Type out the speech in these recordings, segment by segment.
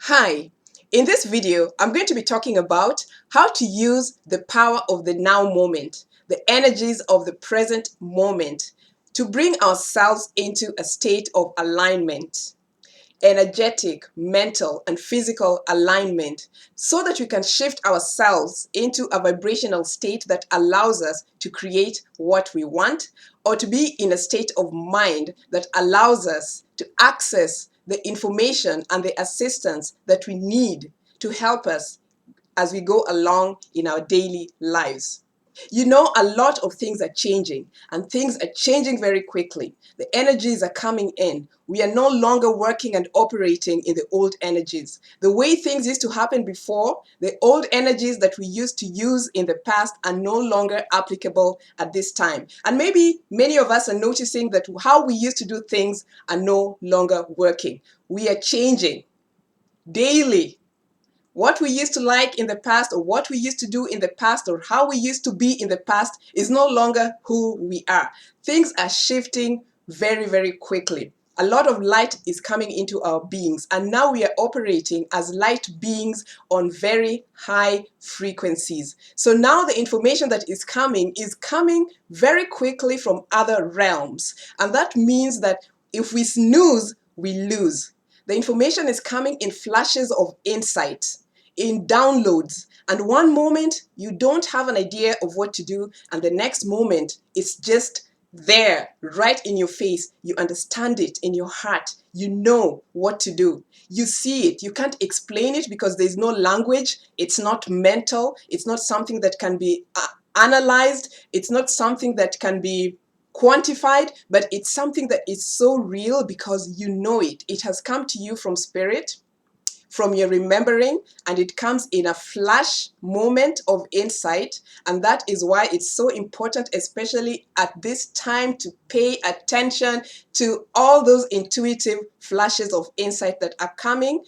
Hi, in this video, I'm going to be talking about how to use the power of the now moment, the energies of the present moment to bring ourselves into a state of alignment, energetic, mental, and physical alignment so that we can shift ourselves into a vibrational state that allows us to create what we want or to be in a state of mind that allows us to access the information and the assistance that we need to help us as we go along in our daily lives. You know, a lot of things are changing and things are changing very quickly. The energies are coming in. We are no longer working and operating in the old energies. The way things used to happen before, the old energies that we used to use in the past are no longer applicable at this time. And maybe many of us are noticing that how we used to do things are no longer working. We are changing daily. What we used to like in the past or what we used to do in the past or how we used to be in the past is no longer who we are. Things are shifting very, very quickly. A lot of light is coming into our beings, and now we are operating as light beings on very high frequencies. So now the information that is coming very quickly from other realms. And that means that if we snooze, we lose. The information is coming in flashes of insight, in downloads. And one moment you don't have an idea of what to do, and the next moment it's just there, right in your face. You understand it in your heart. You know what to do. You see it. You can't explain it because there's no language. It's not mental. It's not something that can be analyzed. It's not something that can be quantified, but it's something that is so real because you know it. It has come to you from spirit, from your remembering, and it comes in a flash moment of insight. And that is why it's so important, especially at this time, to pay attention to all those intuitive flashes of insight that are coming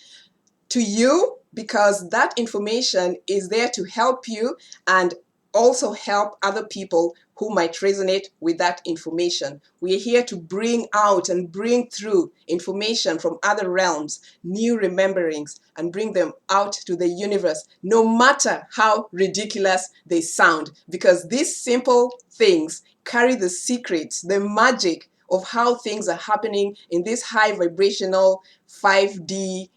to you, because that information is there to help you and also help other people who might resonate with that information. We are here to bring out and bring through information from other realms, new rememberings, and bring them out to the universe, no matter how ridiculous they sound, because these simple things carry the secrets, the magic of how things are happening in this high vibrational 5D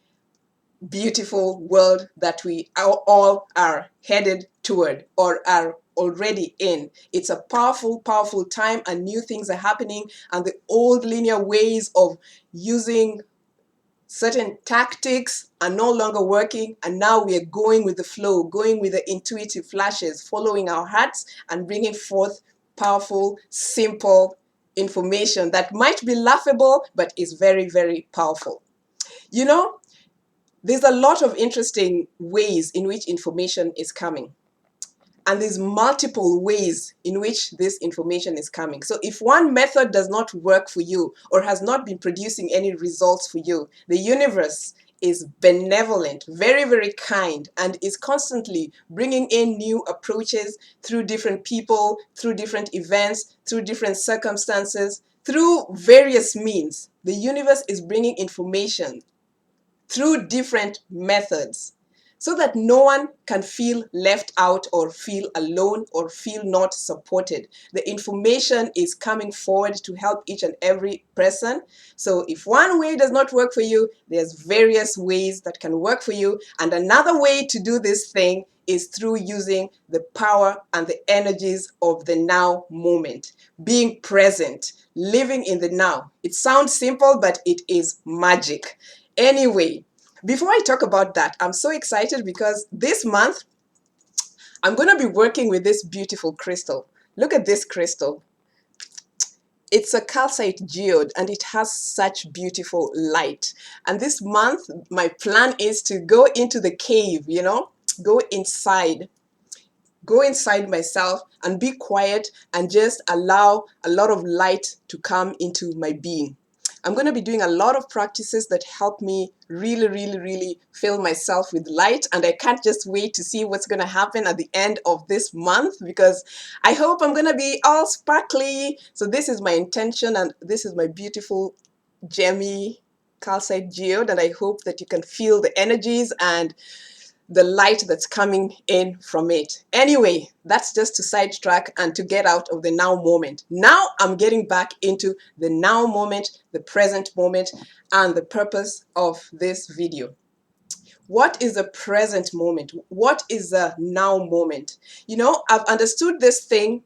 beautiful world that we all are headed toward or are already in. It's a powerful, powerful time, and new things are happening, and the old linear ways of using certain tactics are no longer working, and now we are going with the flow, going with the intuitive flashes, following our hearts and bringing forth powerful, simple information that might be laughable but is very, very powerful. You know, there's a lot of interesting ways in which information is coming. And there's multiple ways in which this information is coming. So if one method does not work for you or has not been producing any results for you, the universe is benevolent, very, very kind, and is constantly bringing in new approaches through different people, through different events, through different circumstances, through various means. The universe is bringing information through different methods so that no one can feel left out or feel alone or feel not supported. The information is coming forward to help each and every person. So if one way does not work for you, there's various ways that can work for you. And another way to do this thing is through using the power and the energies of the now moment, being present, living in the now. It sounds simple, but it is magic. Anyway, before I talk about that, I'm so excited because this month I'm going to be working with this beautiful crystal. Look at this crystal. It's a calcite geode and it has such beautiful light. And this month, my plan is to go into the cave, go inside myself and be quiet and just allow a lot of light to come into my being. I'm going to be doing a lot of practices that help me really, really, really fill myself with light. And I can't just wait to see what's going to happen at the end of this month, because I hope I'm going to be all sparkly. So this is my intention, and this is my beautiful gemmy calcite geode, and I hope that you can feel the energies and the light that's coming in from it. Anyway, that's just to sidetrack and to get out of the now moment. Now I'm getting back into the now moment, the present moment, and the purpose of this video. What is the present moment? What is the now moment? You know, I've understood this thing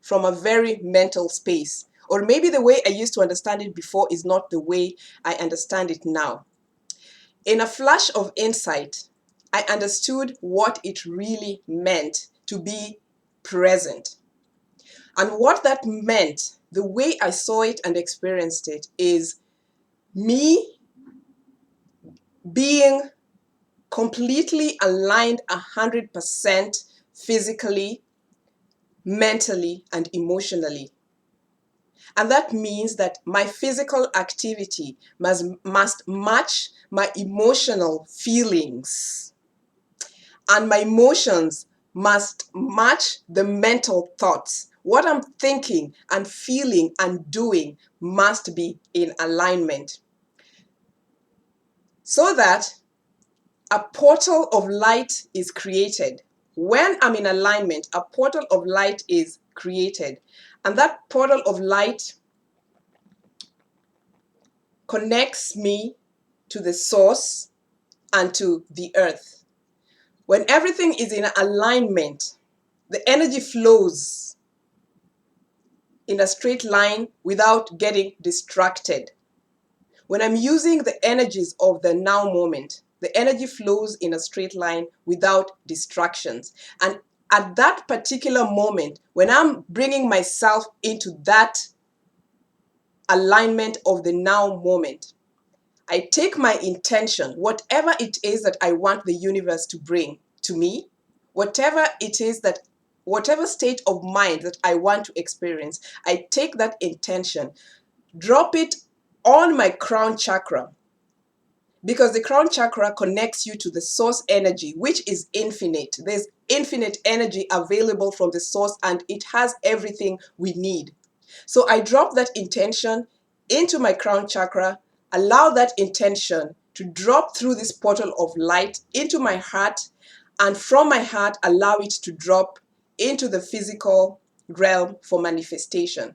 from a very mental space. Or maybe the way I used to understand it before is not the way I understand it now. In a flash of insight, I understood what it really meant to be present. And what that meant, the way I saw it and experienced it, is me being completely aligned 100% physically, mentally, and emotionally. And that means that my physical activity must match my emotional feelings. And my emotions must match the mental thoughts. What I'm thinking and feeling and doing must be in alignment. So that a portal of light is created. When I'm in alignment, a portal of light is created. And that portal of light connects me to the source and to the earth. When everything is in alignment, the energy flows in a straight line without getting distracted. When I'm using the energies of the now moment, the energy flows in a straight line without distractions. And at that particular moment, when I'm bringing myself into that alignment of the now moment, I take my intention, whatever it is that I want the universe to bring to me, whatever it is that, whatever state of mind that I want to experience, I take that intention, drop it on my crown chakra, because the crown chakra connects you to the source energy, which is infinite. There's infinite energy available from the source, and it has everything we need. So I drop that intention into my crown chakra, allow that intention to drop through this portal of light into my heart, and from my heart, allow it to drop into the physical realm for manifestation.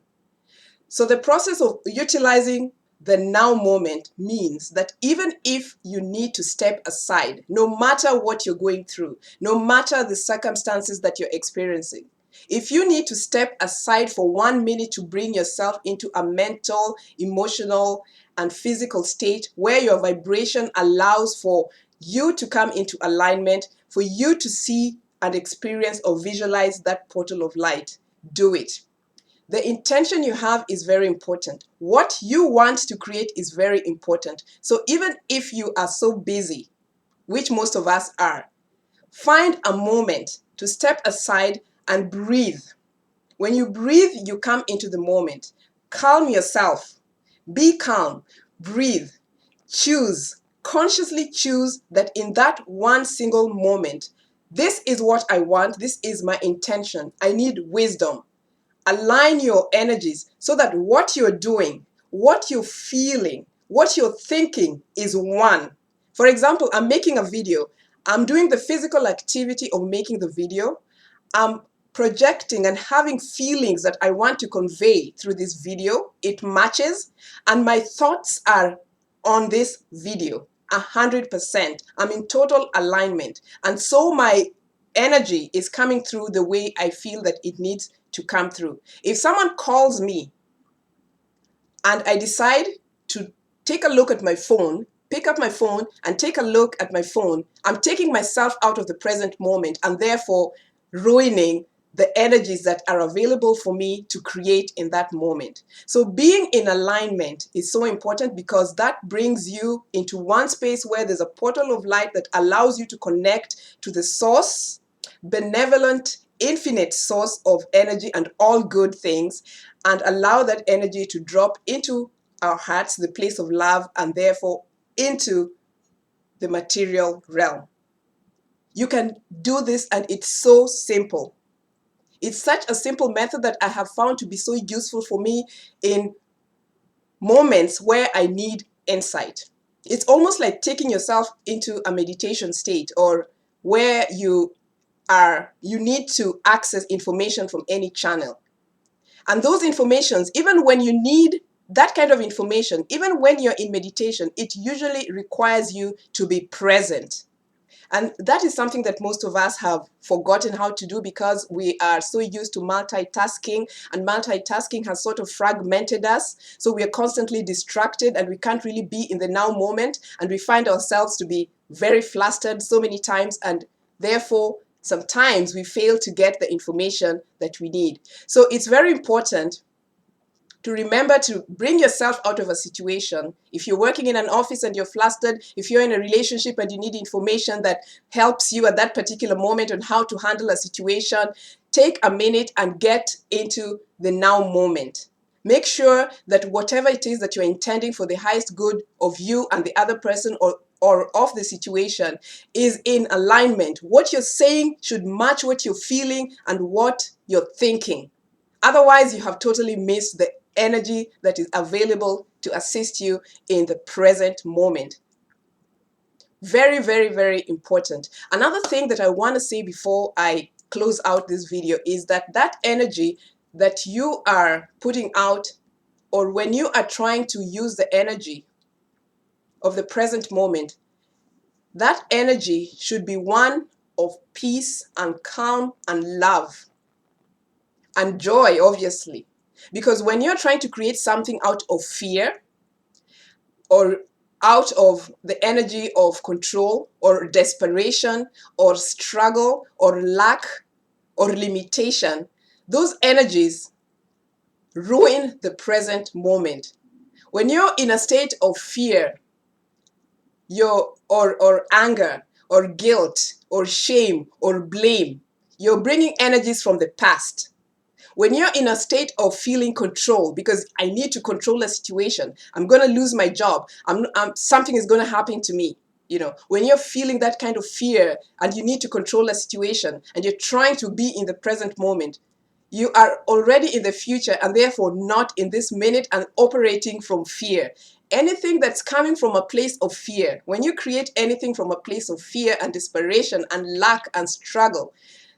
So the process of utilizing the now moment means that even if you need to step aside, no matter what you're going through, no matter the circumstances that you're experiencing, if you need to step aside for 1 minute to bring yourself into a mental, emotional, and physical state where your vibration allows for you to come into alignment, for you to see and experience or visualize that portal of light, do it. The intention you have is very important. What you want to create is very important. So even if you are so busy, which most of us are, find a moment to step aside and breathe. When you breathe, you come into the moment. Calm yourself. Be calm. Breathe. Choose. Consciously choose that in that one single moment, this is what I want. This is my intention. I need wisdom. Align your energies so that what you're doing, what you're feeling, what you're thinking is one. For example, I'm making a video. I'm doing the physical activity of making the video. I'm projecting and having feelings that I want to convey through this video. It matches, and my thoughts are on this video 100%. I'm in total alignment, and so my energy is coming through the way I feel that it needs to come through. If someone calls me and I decide to take a look at my phone, pick up my phone and take a look at my phone, I'm taking myself out of the present moment and therefore ruining the energies that are available for me to create in that moment. So being in alignment is so important because that brings you into one space where there's a portal of light that allows you to connect to the source, benevolent, infinite source of energy and all good things, and allow that energy to drop into our hearts, the place of love, and therefore into the material realm. You can do this, and it's so simple. It's such a simple method that I have found to be so useful for me in moments where I need insight. It's almost like taking yourself into a meditation state, or where you need to access information from any channel. And those informations, even when you need that kind of information, even when you're in meditation, it usually requires you to be present. And that is something that most of us have forgotten how to do, because we are so used to multitasking, and multitasking has sort of fragmented us. So we are constantly distracted and we can't really be in the now moment. And we find ourselves to be very flustered so many times. And therefore, sometimes we fail to get the information that we need. So it's very important to remember to bring yourself out of a situation. If you're working in an office and you're flustered, if you're in a relationship and you need information that helps you at that particular moment on how to handle a situation, take a minute and get into the now moment. Make sure that whatever it is that you're intending for the highest good of you and the other person, or of the situation, is in alignment. What you're saying should match what you're feeling and what you're thinking. Otherwise, you have totally missed the energy that is available to assist you in the present moment. Very, very, very important. Another thing that I want to say before I close out this video is that that energy that you are putting out, or when you are trying to use the energy of the present moment, that energy should be one of peace and calm and love and joy, obviously. Because when you're trying to create something out of fear, or out of the energy of control or desperation or struggle or lack or limitation, those energies ruin the present moment. When you're in a state of fear, or anger or guilt or shame or blame, you're bringing energies from the past. When you're in a state of feeling control, because I need to control a situation, I'm going to lose my job, something is going to happen to me. When you're feeling that kind of fear and you need to control a situation and you're trying to be in the present moment, you are already in the future and therefore not in this minute and operating from fear. Anything that's coming from a place of fear, when you create anything from a place of fear and desperation and lack and struggle,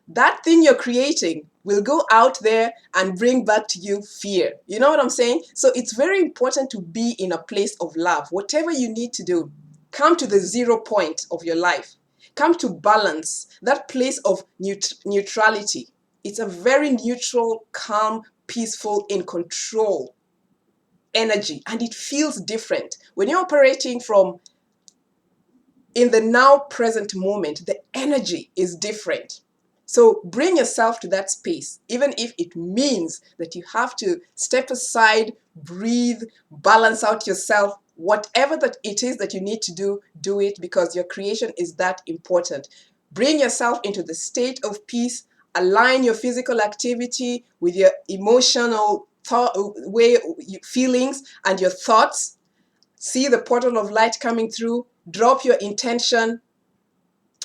that thing you're creating will go out there and bring back to you fear. You know what I'm saying? So it's very important to be in a place of love. Whatever you need to do, come to the 0 point of your life. Come to balance, that place of neutrality. It's a very neutral, calm, peaceful, in control energy, and it feels different. When you're operating from in the now present moment, the energy is different. So bring yourself to that space, even if it means that you have to step aside, breathe, balance out yourself. Whatever that it is that you need to do, do it, because your creation is that important. Bring yourself into the state of peace. Align your physical activity with your emotional feelings and your thoughts. See the portal of light coming through. Drop your intention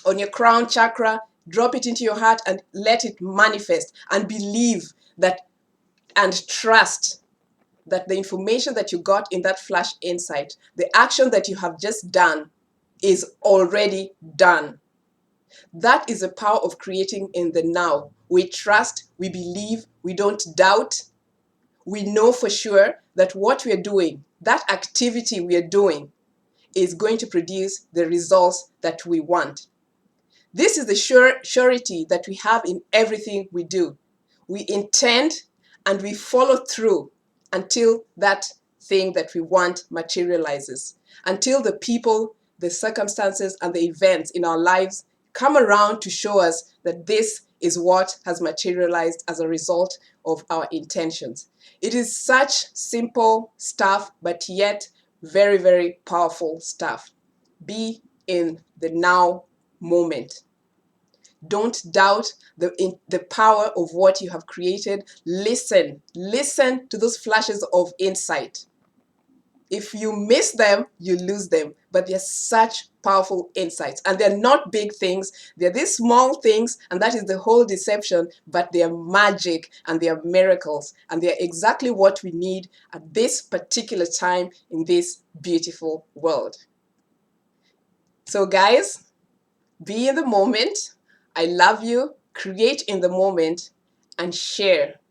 on your crown chakra, drop it into your heart and let it manifest, and believe that, and trust that the information that you got in that flash insight, the action that you have just done, is already done. That is the power of creating in the now. We trust, we believe, we don't doubt. We know for sure that what we are doing, that activity we are doing, is going to produce the results that we want. This is the surety that we have in everything we do. We intend and we follow through until that thing that we want materializes, until the people, the circumstances, and the events in our lives come around to show us that this is what has materialized as a result of our intentions. It is such simple stuff, but yet very, very powerful stuff. Be in the now moment. Don't doubt the power of what you have created. Listen to those flashes of insight. If you miss them, you lose them. But they're such powerful insights. And they're not big things. They're these small things, and that is the whole deception. But they're magic and they're miracles. And they're exactly what we need at this particular time in this beautiful world. So guys, be in the moment. I love you. Create in the moment and share.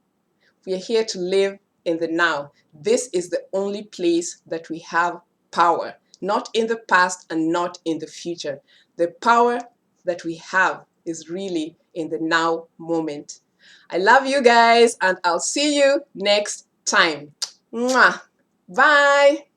We are here to live in the now. This is the only place that we have power, not in the past and not in the future. The power that we have is really in the now moment. I love you guys, and I'll see you next time. Mwah. Bye.